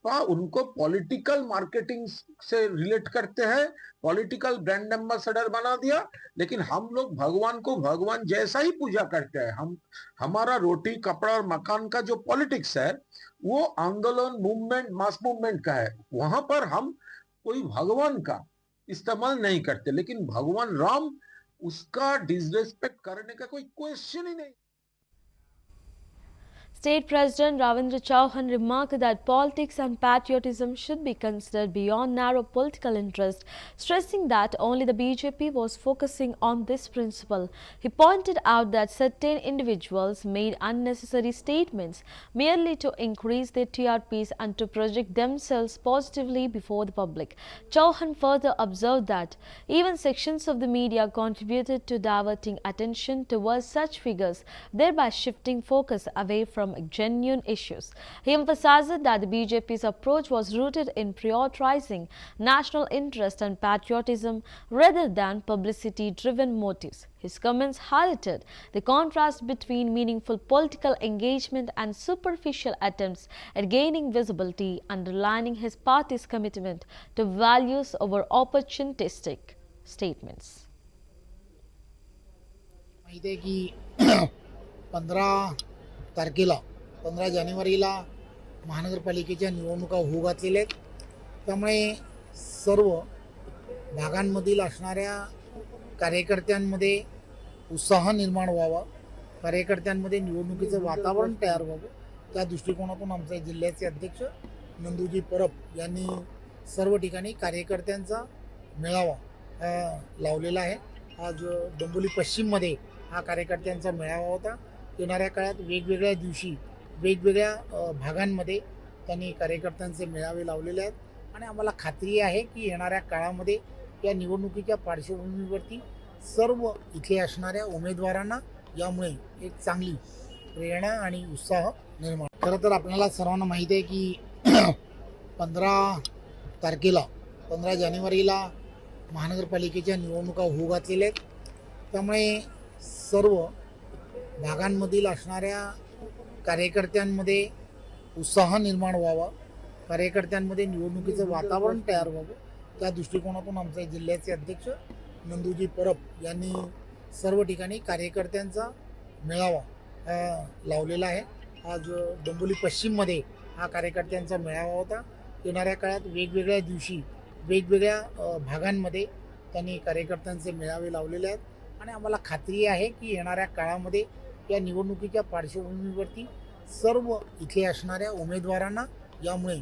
उनको political marketing से relate करते हैं, पॉलिटिकल ब्रांड एम्बेसडर बना दिया। लेकिन हम लोग भगवान को भगवान जैसा ही पूजा करते हैं। हम हमारा रोटी कपड़ा और मकान का जो पॉलिटिक्स है वो आंदोलन मूवमेंट मास मूवमेंट का है। वहां पर हम कोई भगवान का इस्तेमाल नहीं करते, लेकिन भगवान राम उसका डिसरेस्पेक्ट करने का कोई क्वेश्चन ही नहीं। State President Ravindra Chauhan remarked that politics and patriotism should be considered beyond narrow political interest, stressing that only the BJP was focusing on this principle. He pointed out that certain individuals made unnecessary statements merely to increase their TRPs and to project themselves positively before the public. Chauhan further observed that even sections of the media contributed to diverting attention towards such figures, thereby shifting focus away from genuine issues. He emphasized that the BJP's approach was rooted in prioritizing national interest and patriotism rather than publicity-driven motives. His comments highlighted the contrast between meaningful political engagement and superficial attempts at gaining visibility, underlining his party's commitment to values over opportunistic statements. माहिती आहे की 15 जानेवारीला महानगरपालिकेच्या निवडणुका होऊ घातलेल्या आहेत. त्यामुळे सर्व भागांमधील असणाऱ्या कार्यकर्त्यांमध्ये उत्साह निर्माण व्हावा, कार्यकर्त्यांमध्ये निवडणुकीचं वातावरण तयार व्हावं, त्या दृष्टिकोनातून आमचे जिल्ह्याचे अध्यक्ष नंदूजी परब यांनी सर्व ठिकाणी कार्यकर्त्यांचा मेळावा लावलेला आहे. आज डोंबिवली पश्चिममध्ये हा कार्यकर्त्यांचा मेळावा होता. येणाऱ्या काळात वेगवेगळ्या दिवशी वेगवेगळ्या भागांमध्ये त्यांनी कार्यकर्त्यांचे मेळावे लावलेले आहेत आणि आम्हाला खात्री आहे की येणाऱ्या काळामध्ये या निवडणुकीच्या पार्श्वभूमीवरती सर्व इथे असणाऱ्या उमेदवारांना यामुळे एक चांगली प्रेरणा आणि उत्साह निर्माण. खरं तर आपल्याला सर्वांना माहिती आहे की 15 जानेवारीला महानगरपालिकेच्या निवडणुका होऊ घातलेल्या आहेत. त्यामुळे सर्व भागांमधील असणाऱ्या कार्यकर्त्यांमध्ये उत्साह निर्माण व्हावा, कार्यकर्त्यांमध्ये निवडणुकीचं वातावरण तयार व्हावं, त्या दृष्टिकोनातून आमचे जिल्ह्याचे अध्यक्ष नंदूजी परब यांनी सर्व ठिकाणी कार्यकर्त्यांचा मेळावा लावलेला आहे. आज डोंबिवली पश्चिममध्ये हा कार्यकर्त्यांचा मेळावा होता. येणाऱ्या काळात वेगवेगळ्या दिवशी वेगवेगळ्या भागांमध्ये त्यांनी कार्यकर्त्यांचे मेळावे लावलेले आहेत आणि आम्हाला खात्री आहे की येणाऱ्या काळामध्ये या निवडणुकीच्या पार्श्वभूमीवरती सर्व इथे असणाऱ्या उमेदवारांना यामुळे